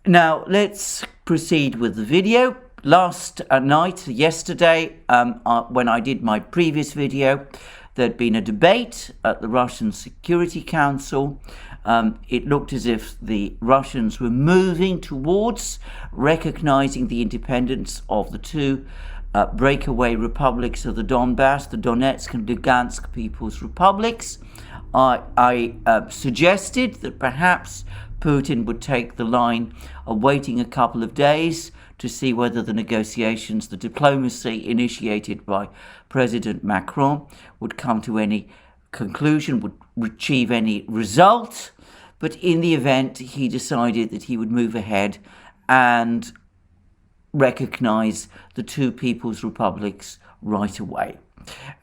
Now, let's proceed with the video. Yesterday, when I did my previous video, there'd been a debate at the Russian Security Council. It looked as if the Russians were moving towards recognizing the independence of the two breakaway republics of the Donbass, the Donetsk and Lugansk People's Republics. I suggested that perhaps Putin would take the line of waiting a couple of days to see whether the negotiations, the diplomacy initiated by President Macron would come to any conclusion, would achieve any result. But in the event, he decided that he would move ahead and recognize the two people's republics right away.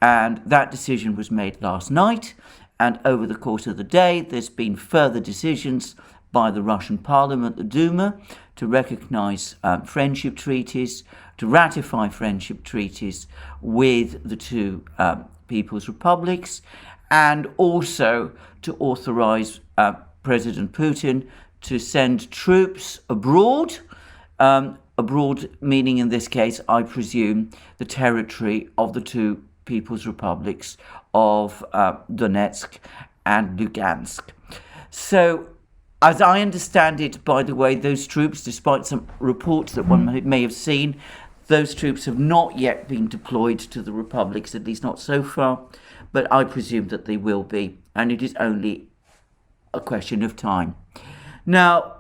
And that decision was made last night. And over the course of the day, there's been further decisions by the Russian Parliament, the Duma, to recognize friendship treaties, to ratify friendship treaties with the two people's republics, and also to authorize President Putin to send troops abroad, abroad meaning in this case, I presume, the territory of the two people's republics of Donetsk and Lugansk. So, as I understand it, by the way, those troops, despite some reports that one may have seen, those troops have not yet been deployed to the republics, at least not so far, but I presume that they will be, and it is only a question of time. Now,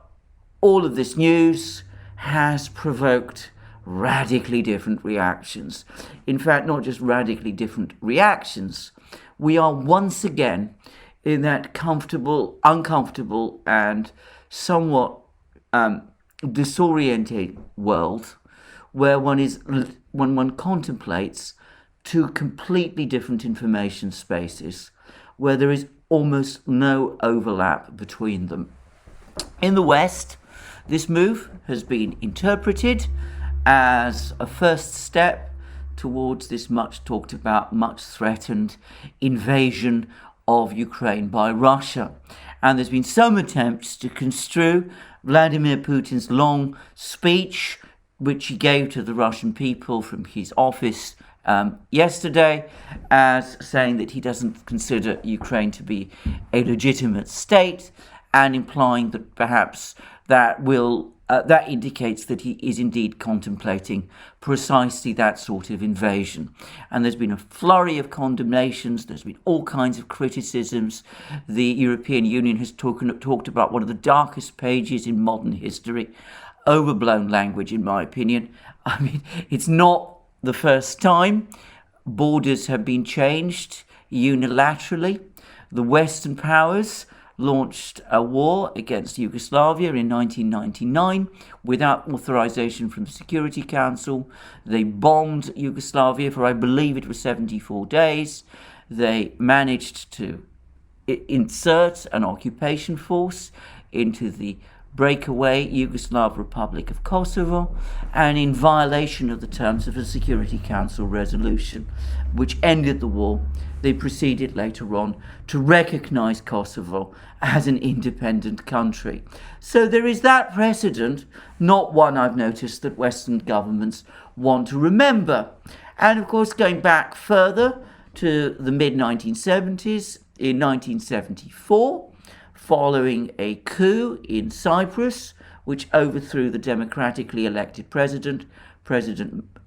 all of this news has provoked radically different reactions. In fact, not just radically different reactions, we are once again in that uncomfortable and somewhat disoriented world where when one contemplates two completely different information spaces where there is almost no overlap between them. In the West, this move has been interpreted as a first step towards this much talked about, much threatened invasion of Ukraine by Russia. And there's been some attempts to construe Vladimir Putin's long speech, which he gave to the Russian people from his office yesterday, as saying that he doesn't consider Ukraine to be a legitimate state, and implying that perhaps that indicates that he is indeed contemplating precisely that sort of invasion. And there's been a flurry of condemnations. There's been all kinds of criticisms. The European Union has talked about one of the darkest pages in modern history. Overblown language, in my opinion. I mean, it's not the first time borders have been changed unilaterally. The Western powers launched a war against Yugoslavia in 1999 without authorization from the Security Council. They bombed Yugoslavia for, I believe it was 74 days. They managed to insert an occupation force into the breakaway Yugoslav Republic of Kosovo, and in violation of the terms of a Security Council resolution which ended the war, they proceeded later on to recognize Kosovo as an independent country. So there is that precedent, not one I've noticed that Western governments want to remember. And of course, going back further to the mid-1970s, in 1974, following a coup in Cyprus, which overthrew the democratically elected President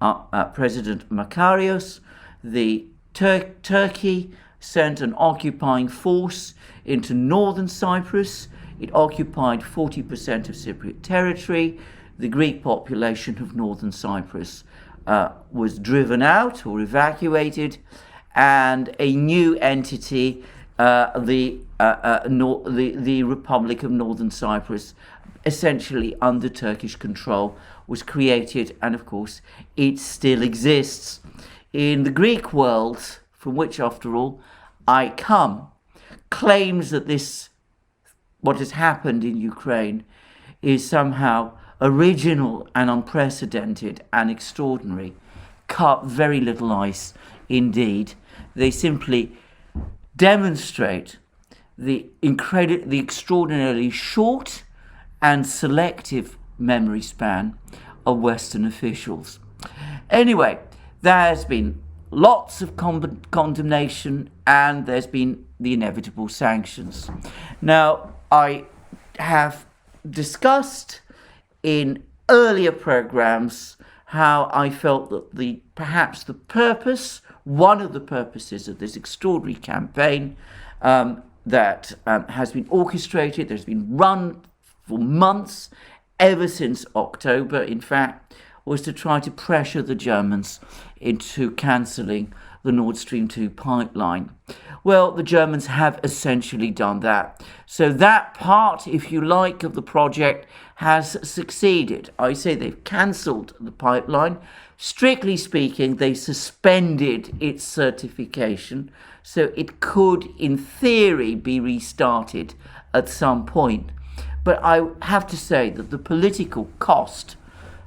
Mercouris, the Turkey sent an occupying force into northern Cyprus. It occupied 40% of Cypriot territory. The Greek population of northern Cyprus was driven out or evacuated, and a new entity, the Republic of Northern Cyprus, essentially under Turkish control, was created, and of course it still exists. In the Greek world, from which after all I come, claims that what has happened in Ukraine is somehow original and unprecedented and extraordinary, cut very little ice indeed. They simply demonstrate the extraordinarily short and selective memory span of Western officials. Anyway, there's been lots of condemnation, and there's been the inevitable sanctions. Now, I have discussed in earlier programs how I felt that perhaps one of the purposes of this extraordinary campaign that has been orchestrated, there's been run for months, ever since October, in fact, was to try to pressure the Germans into cancelling the Nord Stream 2 pipeline. Well, the Germans have essentially done that. So that part, if you like, of the project has succeeded. I say they've cancelled the pipeline. Strictly speaking, they suspended its certification, so it could, in theory, be restarted at some point. But I have to say that the political cost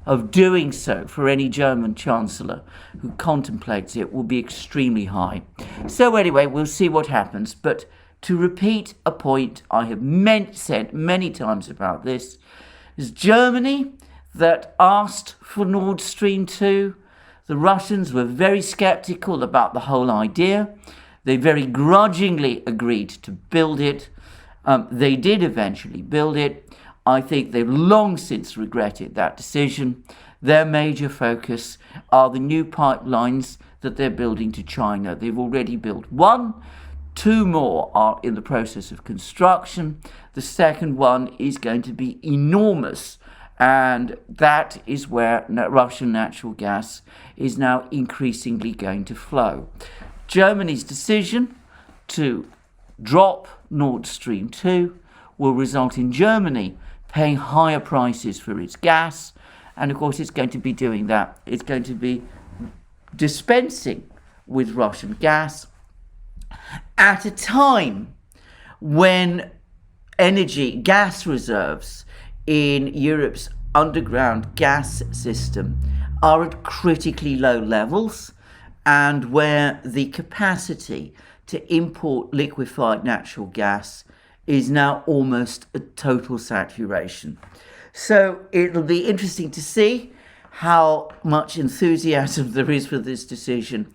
of doing so for any German chancellor who contemplates it will be extremely high. So anyway, we'll see what happens. But to repeat a point I have said many times about this, is Germany that asked for Nord Stream 2. The Russians were very skeptical about the whole idea. They very grudgingly agreed to build it. They did eventually build it. I think they've long since regretted that decision. Their major focus are the new pipelines that they're building to China. They've already built one. 2 more are in the process of construction. The second one is going to be enormous, and that is where Russian natural gas is now increasingly going to flow. Germany's decision to drop Nord Stream 2 will result in Germany paying higher prices for its gas, and of course it's going to be doing that. It's going to be dispensing with Russian gas at a time when gas reserves in Europe's underground gas system are at critically low levels, and where the capacity to import liquefied natural gas is now almost a total saturation. So it'll be interesting to see how much enthusiasm there is for this decision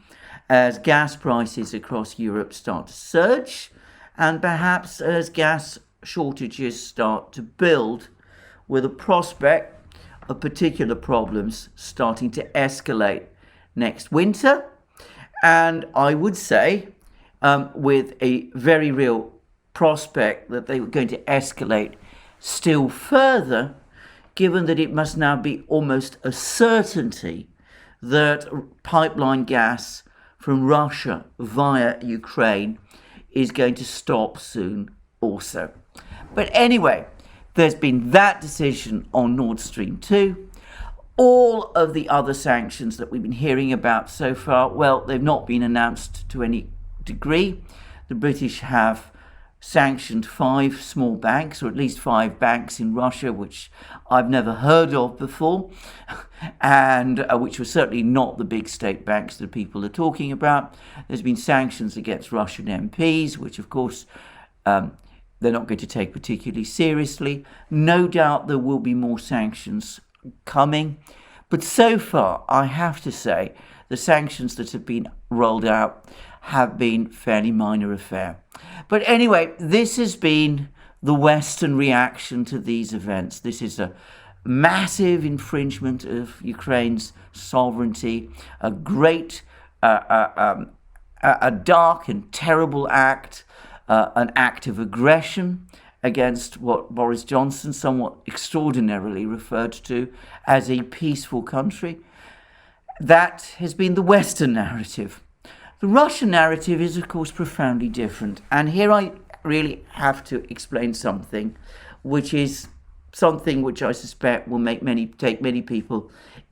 as gas prices across Europe start to surge, and perhaps as gas shortages start to build, with a prospect of particular problems starting to escalate next winter. And I would say with a very real prospect that they were going to escalate still further, given that it must now be almost a certainty that pipeline gas from Russia via Ukraine is going to stop soon also. But anyway, there's been that decision on Nord Stream 2. All of the other sanctions that we've been hearing about so far, well, they've not been announced to any degree. The British have sanctioned 5 small banks, or at least 5 banks in Russia, which I've never heard of before, and which were certainly not the big state banks that people are talking about. There's been sanctions against Russian MPs, which of course they're not going to take particularly seriously. No doubt there will be more sanctions coming, but so far I have to say the sanctions that have been rolled out have been fairly minor affair. But anyway, this has been the Western reaction to these events. This is a massive infringement of Ukraine's sovereignty, a great, a dark and terrible act, an act of aggression against what Boris Johnson somewhat extraordinarily referred to as a peaceful country. That has been the Western narrative. The Russian narrative is, of course, profoundly different. And here I really have to explain something, which is something which I suspect will take many people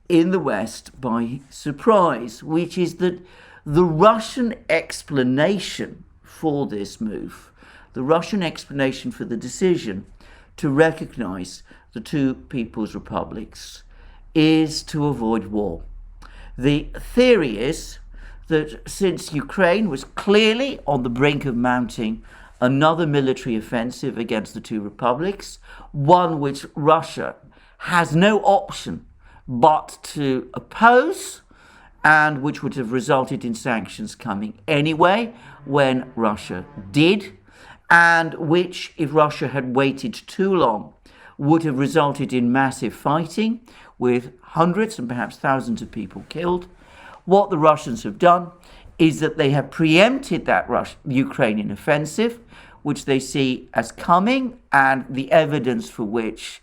in the West by surprise, which is that the Russian explanation for this move, the Russian explanation for the decision to recognize the 2 people's republics, is to avoid war. The theory is that since Ukraine was clearly on the brink of mounting another military offensive against the 2 republics, one which Russia has no option but to oppose, and which would have resulted in sanctions coming anyway when Russia did, and which, if Russia had waited too long, would have resulted in massive fighting with hundreds and perhaps thousands of people killed. What the Russians have done is that they have preempted that Ukrainian offensive, which they see as coming, and the evidence for which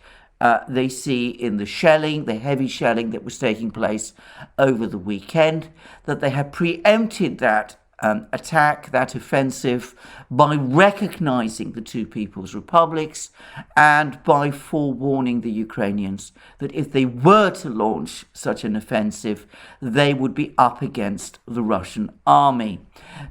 they see in the shelling, the heavy shelling that was taking place over the weekend, that they have preempted that attack, that offensive, by recognizing the two people's republics and by forewarning the Ukrainians that if they were to launch such an offensive, they would be up against the Russian army.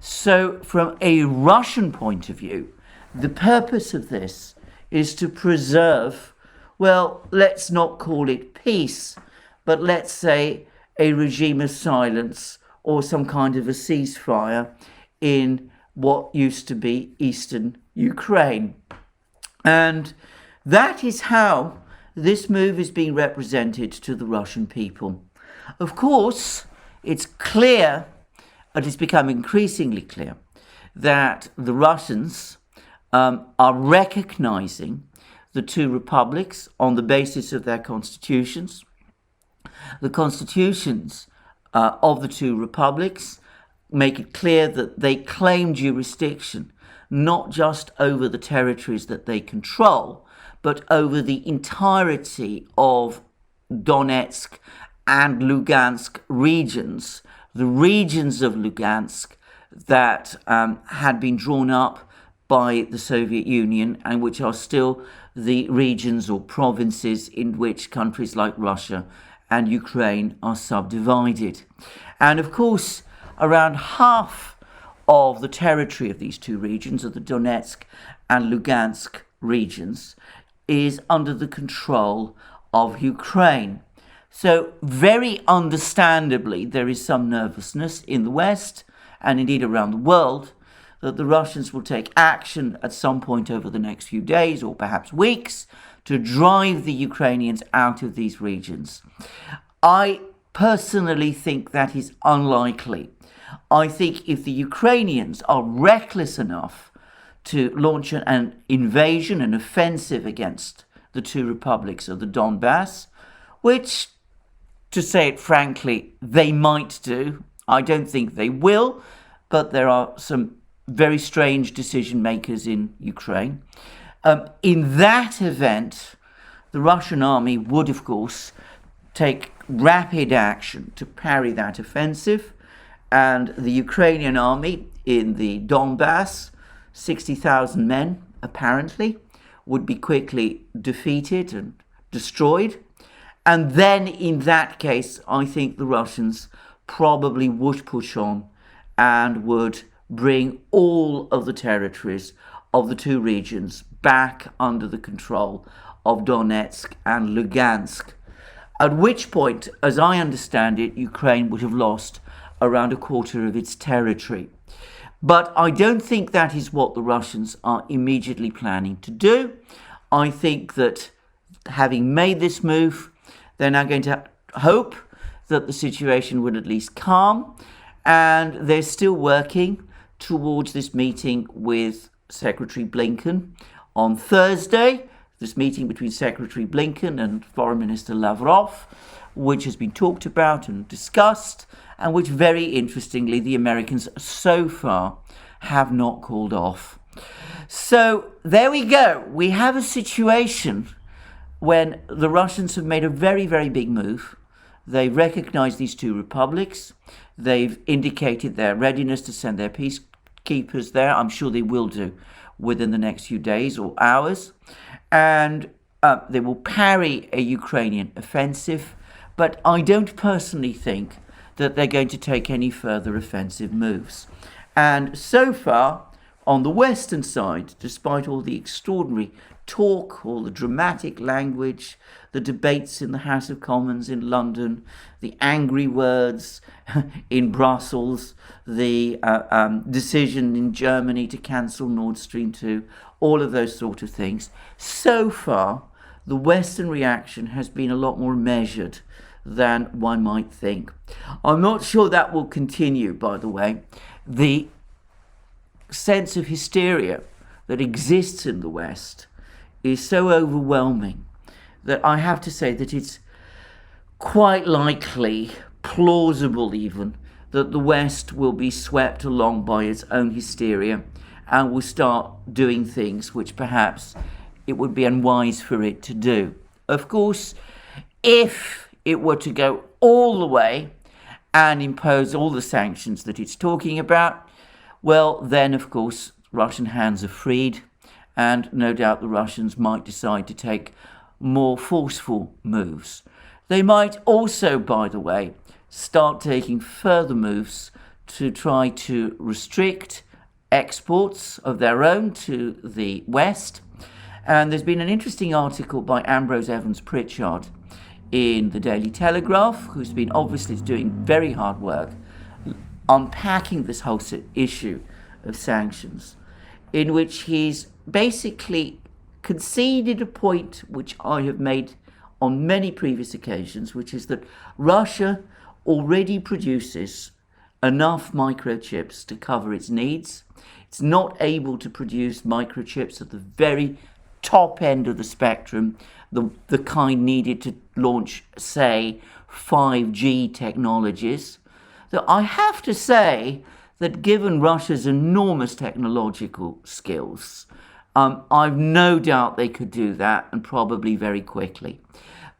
So from a Russian point of view, the purpose of this is to preserve, well, let's not call it peace, but let's say a regime of silence or some kind of a ceasefire in what used to be eastern Ukraine. And that is how this move is being represented to the Russian people. Of course, it's clear, it has become increasingly clear, that the Russians are recognizing the two republics on the basis of their constitutions. The constitutions of the two republics make it clear that they claim jurisdiction not just over the territories that they control, but over the entirety of Donetsk and Lugansk regions, the regions of Lugansk that had been drawn up by the Soviet Union and which are still the regions or provinces in which countries like Russia and Ukraine are subdivided. And of course, around half of the territory of these two regions, of the Donetsk and Lugansk regions, is under the control of Ukraine. So very understandably, there is some nervousness in the West and indeed around the world that the Russians will take action at some point over the next few days or perhaps weeks to drive the Ukrainians out of these regions. I personally think that is unlikely. I think if the Ukrainians are reckless enough to launch an invasion, an offensive against the two republics of the Donbass, which, to say it frankly, they might do. I don't think they will, but there are some very strange decision makers in Ukraine. In that event, the Russian army would, of course, take rapid action to parry that offensive, and the Ukrainian army in the Donbass, 60,000 men apparently, would be quickly defeated and destroyed. And then in that case, I think the Russians probably would push on and would bring all of the territories of the two regions back under the control of Donetsk and Lugansk. At which point, as I understand it, Ukraine would have lost around a quarter of its territory. But I don't think that is what the Russians are immediately planning to do. I think that having made this move, they're now going to hope that the situation will at least calm, and they're still working towards this meeting with Secretary Blinken on Thursday, this meeting between Secretary Blinken and Foreign Minister Lavrov, which has been talked about and discussed, and which, very interestingly, the Americans so far have not called off. So there we go. We have a situation when the Russians have made a very, very big move. They recognize these two republics. They've indicated their readiness to send their peacekeepers there. I'm sure they will do within the next few days or hours. And they will parry a Ukrainian offensive. But I don't personally think that they're going to take any further offensive moves. And so far, on the Western side, despite all the extraordinary talk, all the dramatic language, the debates in the House of Commons in London, the angry words in Brussels, the decision in Germany to cancel Nord Stream 2, all of those sort of things. So far, the Western reaction has been a lot more measured than one might think. I'm not sure that will continue, by the way. The sense of hysteria that exists in the West is so overwhelming that I have to say that it's quite likely, plausible even, that the West will be swept along by its own hysteria and will start doing things which perhaps it would be unwise for it to do. Of course, if it were to go all the way and impose all the sanctions that it's talking about, well, then, of course, Russian hands are freed, and no doubt the Russians might decide to take more forceful moves. They might also, by the way, start taking further moves to try to restrict exports of their own to the West. And there's been an interesting article by Ambrose Evans-Pritchard in the Daily Telegraph, who's been obviously doing very hard work unpacking this whole issue of sanctions, in which he's basically conceded a point which I have made on many previous occasions, which is that Russia already produces enough microchips to cover its needs. It's not able to produce microchips at the very top end of the spectrum, the kind needed to launch, say, 5G technologies. That I have to say that given Russia's enormous technological skills, I've no doubt they could do that, and probably very quickly.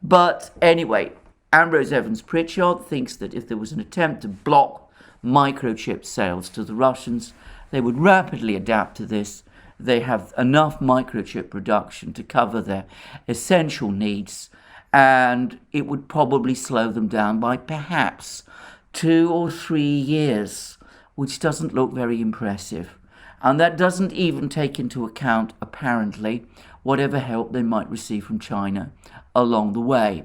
But anyway, Ambrose Evans-Pritchard thinks that if there was an attempt to block microchip sales to the Russians, they would rapidly adapt to this. They have enough microchip production to cover their essential needs, and it would probably slow them down by perhaps 2 or 3 years, which doesn't look very impressive. And that doesn't even take into account, apparently, whatever help they might receive from China along the way.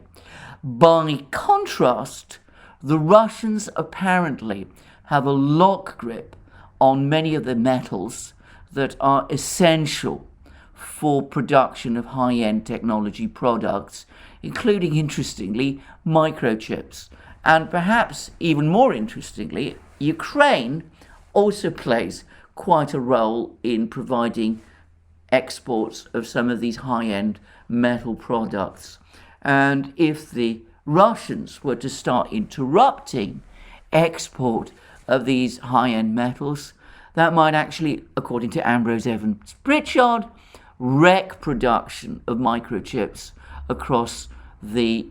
By contrast, the Russians apparently have a lock grip on many of the metals that are essential for production of high-end technology products, including, interestingly, microchips. And perhaps even more interestingly, Ukraine also plays quite a role in providing exports of some of these high-end metal products. And if the Russians were to start interrupting export of these high-end metals, that might actually, according to Ambrose Evans-Pritchard, wreck production of microchips across the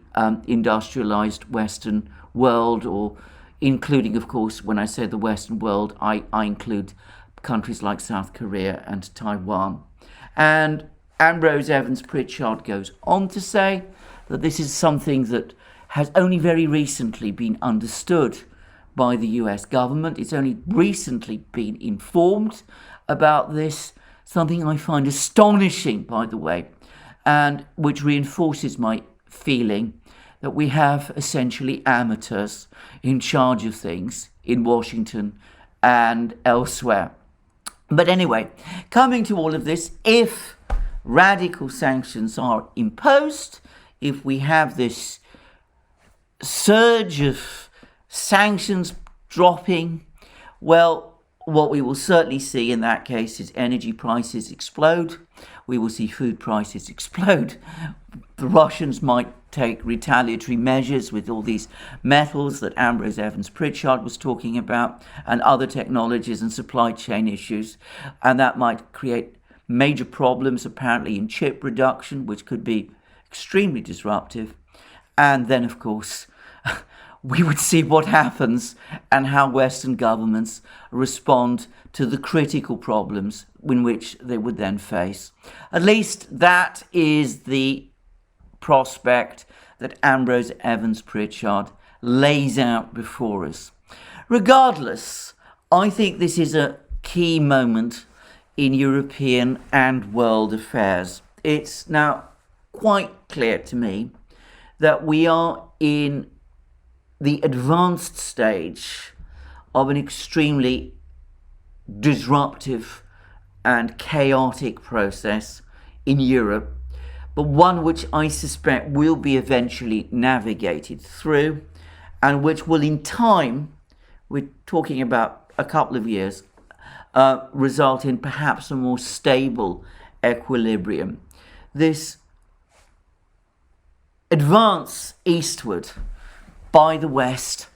industrialized Western world, or including, of course, when I say the Western world, I include countries like South Korea and Taiwan. And Ambrose Evans-Pritchard goes on to say that this is something that has only very recently been understood by the US government. It's only recently been informed about this, something I find astonishing, by the way, and which reinforces my feeling that we have essentially amateurs in charge of things in Washington and elsewhere. But anyway, coming to all of this, if radical sanctions are imposed, if we have this surge of sanctions dropping, well, what we will certainly see in that case is energy prices explode. We will see food prices explode. The Russians might take retaliatory measures with all these metals that Ambrose Evans-Pritchard was talking about, and other technologies and supply chain issues. And that might create major problems, apparently, in chip production, which could be extremely disruptive. And then, of course, we would see what happens and how Western governments respond to the critical problems in which they would then face. At least that is the prospect that Ambrose Evans-Pritchard lays out before us. Regardless, I think this is a key moment in European and world affairs. It's now quite clear to me that we are in the advanced stage of an extremely disruptive and chaotic process in Europe, but one which I suspect will be eventually navigated through, and which will in time, we're talking about a couple of years, result in perhaps a more stable equilibrium. This advance eastward by the West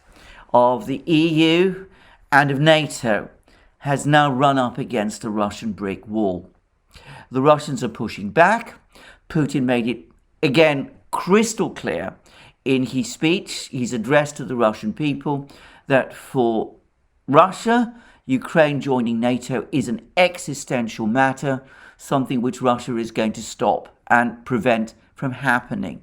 of the EU and of NATO has now run up against a Russian brick wall. The Russians are pushing back. Putin made it again crystal clear in his speech, his address to the Russian people, that for Russia, Ukraine joining NATO is an existential matter, something which Russia is going to stop and prevent from happening.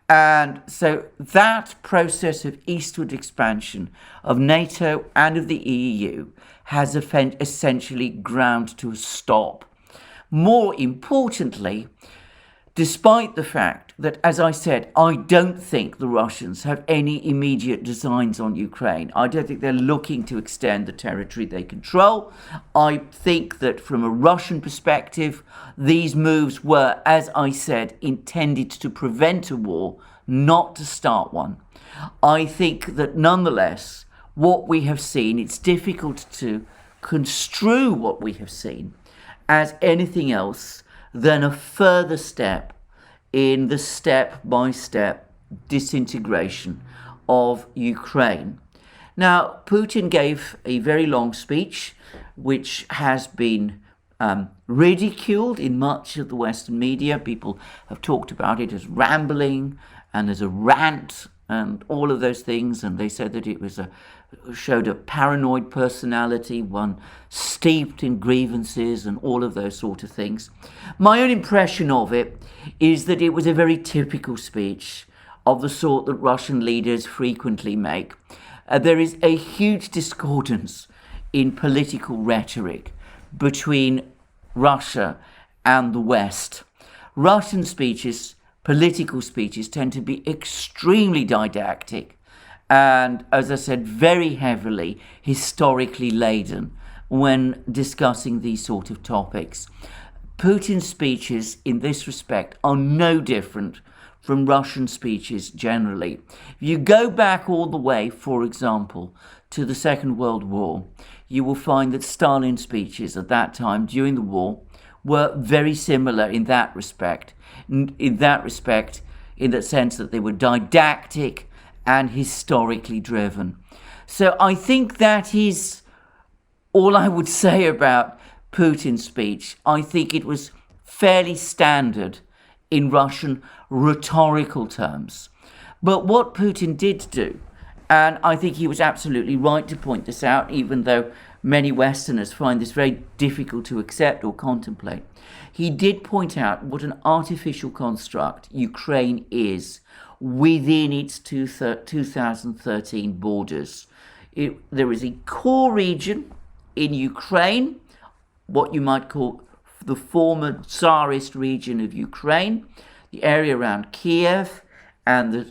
And so that process of eastward expansion of NATO and of the EU has essentially ground to a stop. More importantly, despite the fact that, as I said, I don't think the Russians have any immediate designs on Ukraine. I don't think they're looking to extend the territory they control. I think that from a Russian perspective, these moves were, as I said, intended to prevent a war, not to start one. I think that nonetheless, what we have seen, it's difficult to construe what we have seen as anything else than a further step in the step-by-step disintegration of Ukraine. Now, Putin gave a very long speech, which has been ridiculed in much of the Western media. People have talked about it as rambling and as a rant and all of those things, and they said that it was showed a paranoid personality, one steeped in grievances and all of those sort of things. My own impression of it is that it was a very typical speech of the sort that Russian leaders frequently make. There is a huge discordance in political rhetoric between Russia and the West. Russian speeches, political speeches, tend to be extremely didactic and, as I said, very heavily historically laden when discussing these sort of topics. Putin's speeches in this respect are no different from Russian speeches generally. If you go back all the way, for example, to the Second World War, you will find that Stalin's speeches at that time during the war were very similar in that respect. In the sense that they were didactic and historically driven. So I think that is all I would say about Putin's speech. I think it was fairly standard in Russian rhetorical terms. But what Putin did do, and I think he was absolutely right to point this out, even though many Westerners find this very difficult to accept or contemplate, he did point out what an artificial construct Ukraine is within its 2013 borders. There is a core region in Ukraine, what you might call the former Tsarist region of Ukraine, the area around Kiev and the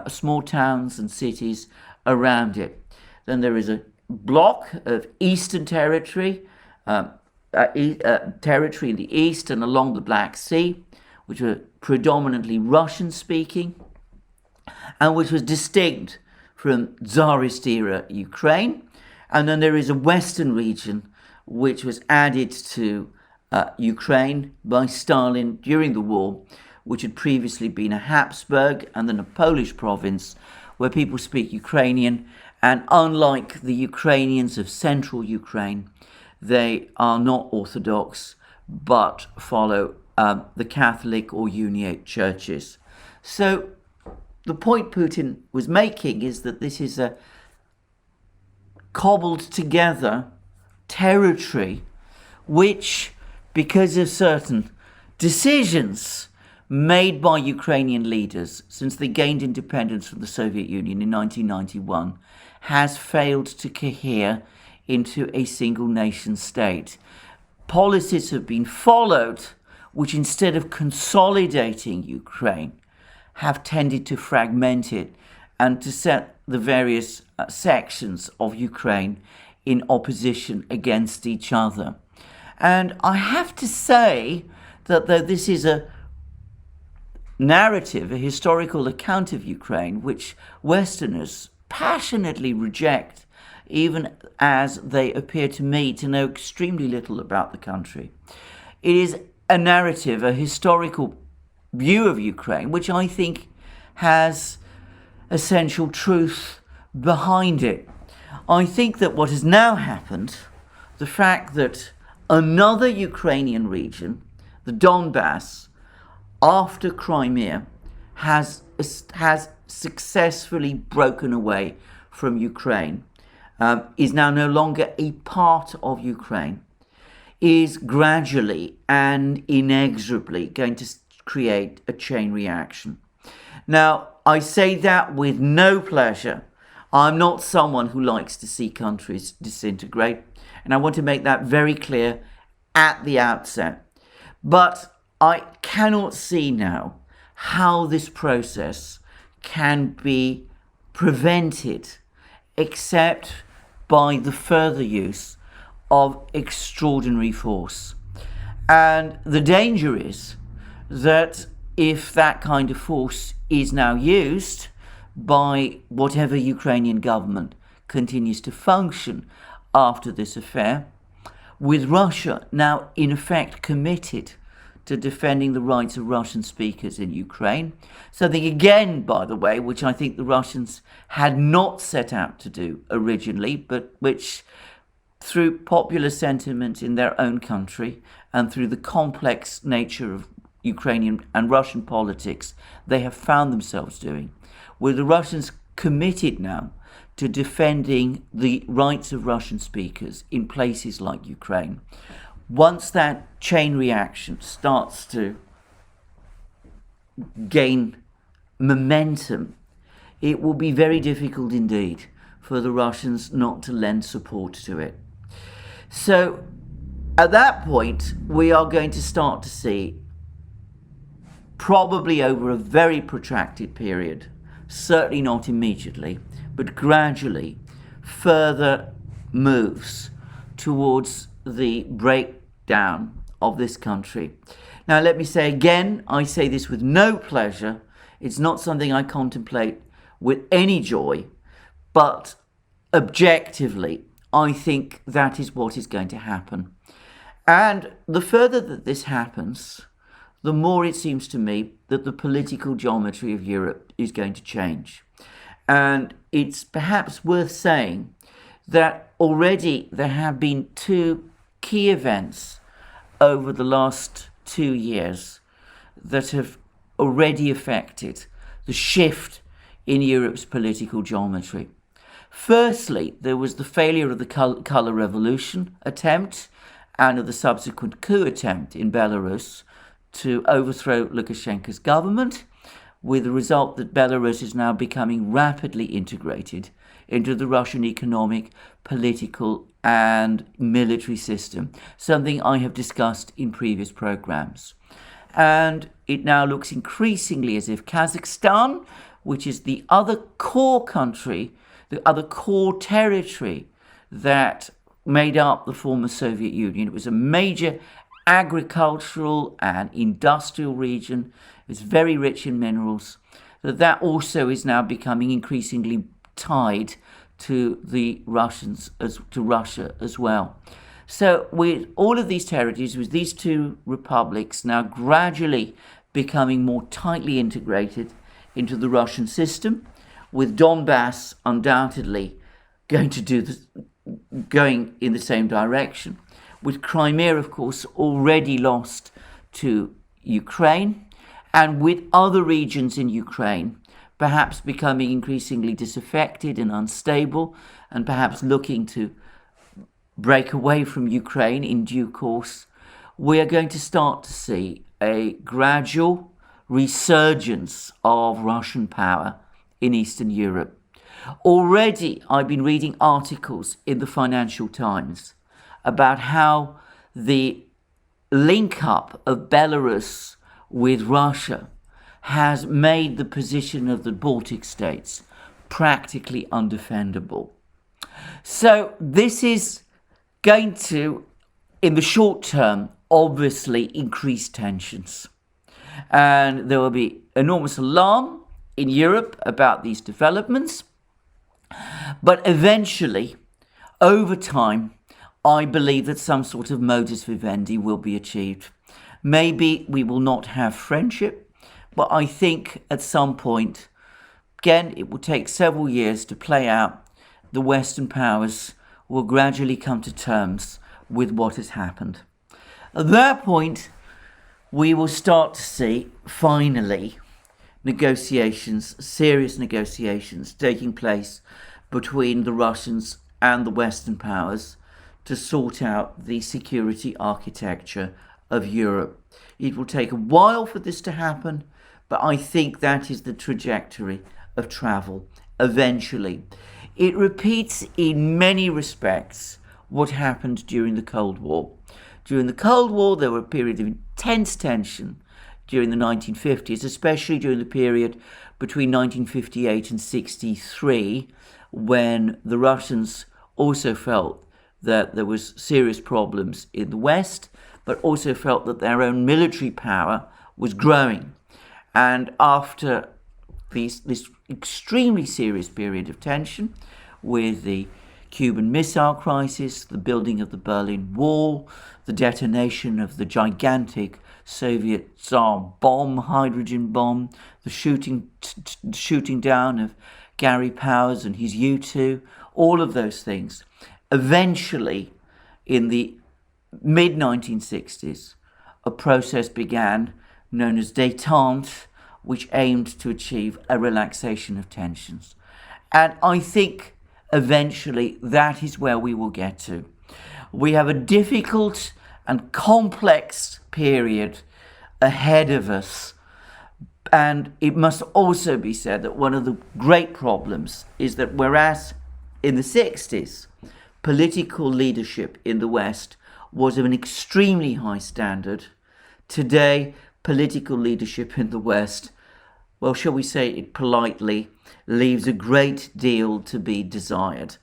small towns and cities around it. Then there is a block of eastern territory, territory in the east and along the Black Sea, which were predominantly Russian-speaking, and which was distinct from Tsarist-era Ukraine. And then there is a western region which was added to Ukraine by Stalin during the war, which had previously been a Habsburg and then a Polish province where people speak Ukrainian. And unlike the Ukrainians of central Ukraine, they are not Orthodox, but follow the Catholic or Uniate churches. So the point Putin was making is that this is a cobbled together territory which, because of certain decisions made by Ukrainian leaders since they gained independence from the Soviet Union in 1991, has failed to cohere into a single nation state. Policies have been followed which, instead of consolidating Ukraine, have tended to fragment it and to set the various sections of Ukraine in opposition against each other. And I have to say that though this is a narrative, a historical account of Ukraine, which Westerners passionately reject, even as they appear to me to know extremely little about the country. It is a narrative, a historical view of Ukraine, which I think has essential truth behind it. I think that what has now happened, the fact that another Ukrainian region, the Donbass, after Crimea, has successfully broken away from Ukraine, is now no longer a part of Ukraine, is gradually and inexorably going to create a chain reaction. Now, I say that with no pleasure. I'm not someone who likes to see countries disintegrate, and I want to make that very clear at the outset. But I cannot see now how this process can be prevented except by the further use of extraordinary force. And the danger is that if that kind of force is now used by whatever Ukrainian government continues to function after this affair, with Russia now in effect committed to defending the rights of Russian speakers in Ukraine, something again, by the way, which I think the Russians had not set out to do originally, but which through popular sentiment in their own country and through the complex nature of Ukrainian and Russian politics, they have found themselves doing, with the Russians committed now to defending the rights of Russian speakers in places like Ukraine. Once that chain reaction starts to gain momentum, it will be very difficult indeed for the Russians not to lend support to it. So at that point, we are going to start to see, probably over a very protracted period, certainly not immediately, but gradually, further moves towards the breakdown of this country. Now, let me say again, I say this with no pleasure. It's not something I contemplate with any joy, but objectively, I think that is what is going to happen. And the further that this happens, the more it seems to me that the political geometry of Europe is going to change. And it's perhaps worth saying that already there have been two key events over the last 2 years that have already affected the shift in Europe's political geometry. Firstly, there was the failure of the colour revolution attempt and of the subsequent coup attempt in Belarus to overthrow Lukashenko's government, with the result that Belarus is now becoming rapidly integrated into the Russian economic, political and military system, something I have discussed in previous programs. And it now looks increasingly as if Kazakhstan, which is the other core country, the other core territory that made up the former Soviet Union. It was a major agricultural and industrial region. It was very rich in minerals. That also is now becoming increasingly tied to the Russians, to Russia as well. So with all of these territories, with these two republics now gradually becoming more tightly integrated into the Russian system, with Donbass undoubtedly going in the same direction, with Crimea, of course, already lost to Ukraine, and with other regions in Ukraine perhaps becoming increasingly disaffected and unstable, and perhaps looking to break away from Ukraine in due course, we are going to start to see a gradual resurgence of Russian power in Eastern Europe. Already, I've been reading articles in the Financial Times about how the link-up of Belarus with Russia has made the position of the Baltic states practically undefendable. So this is going to, in the short term, obviously increase tensions. And there will be enormous alarm in Europe about these developments. But eventually, over time, I believe that some sort of modus vivendi will be achieved. Maybe we will not have friendship, but I think at some point, again, it will take several years to play out. The Western powers will gradually come to terms with what has happened. At that point, we will start to see, finally, negotiations, serious negotiations taking place between the Russians and the Western powers to sort out the security architecture of Europe. It will take a while for this to happen, but I think that is the trajectory of travel eventually. It repeats in many respects what happened during the Cold War. During the Cold War, there were a period of intense tension during the 1950s, especially during the period between 1958 and 63, when the Russians also felt that there was serious problems in the West, but also felt that their own military power was growing. And after this extremely serious period of tension, with the Cuban Missile Crisis, the building of the Berlin Wall, the detonation of the gigantic Soviet Tsar bomb, hydrogen bomb, the shooting down of Gary Powers and his U-2, all of those things. Eventually, in the mid-1960s, a process began known as détente, which aimed to achieve a relaxation of tensions. And I think eventually that is where we will get to. We have a difficult and complex period ahead of us. And it must also be said that one of the great problems is that whereas in the 60s, political leadership in the West was of an extremely high standard, today political leadership in the West, well, shall we say it politely, leaves a great deal to be desired.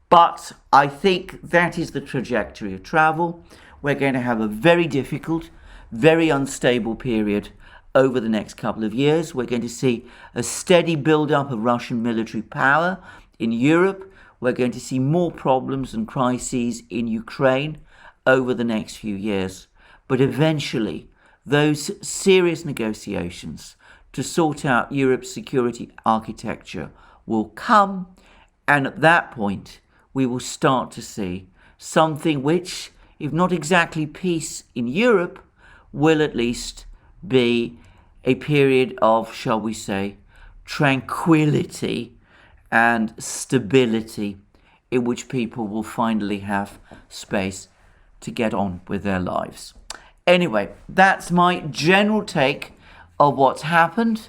But I think that is the trajectory of travel. We're going to have a very difficult, very unstable period over the next couple of years. We're going to see a steady build-up of Russian military power in Europe. We're going to see more problems and crises in Ukraine over the next few years. But eventually, those serious negotiations to sort out Europe's security architecture will come, and at that point we will start to see something which, if not exactly peace in Europe, will at least be a period of, shall we say, tranquility and stability in which people will finally have space to get on with their lives. Anyway, that's my general take of what's happened.